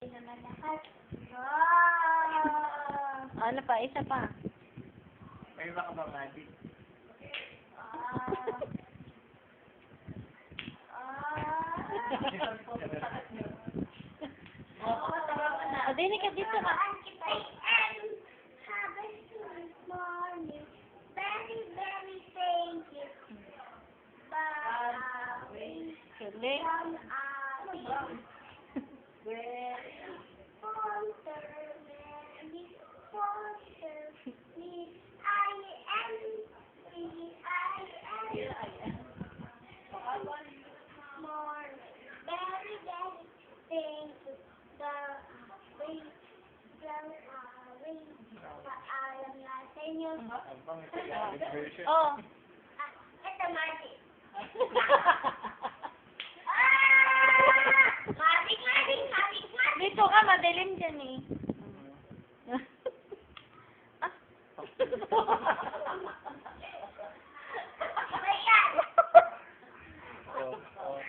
naman lahat. Wow! Ano pa? Isa pa. May iba ka bang magic? O, dinig ka dito ka. Very thank you. Bye. Suli. Paalam na sa inyo. Ang pang-Tagalog version. Oh. Ito, Magic. Magic. Dito ka, madilim dyan eh. Ah. Ayan. Oh, oh.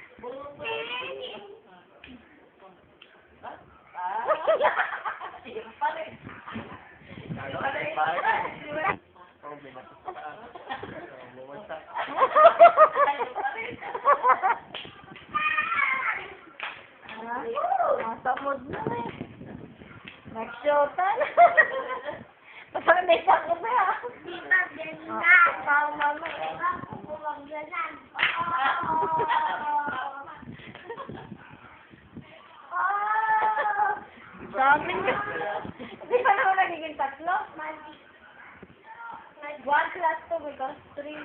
Hirap pa rin. Ano ka na parang? Oh, binatos ka pa. Bumagsak. Masamod na eh. Nag-shota na. Masarap may sakot na ah. Di ba, ganda? Tama na. Huwag ganan. Dami niya. Di ba naman nagiging tatlo? Magic. 1 plus 2 because 3.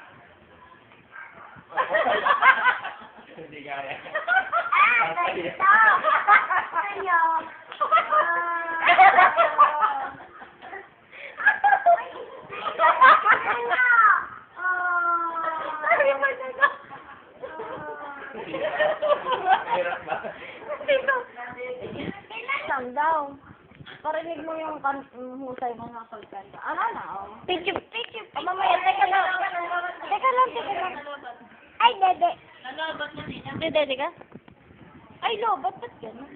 Hindi kaya. Ganito. Kayo. Hirap ba? Dito. Isang daw. Parinig mo yung husay mo nga pagkanta. Ano na, oh. Pichup. Mamaya, teka lang. Teka lang. Ay, dede. Dede ka? Ay, lobat. Ba't gano'n?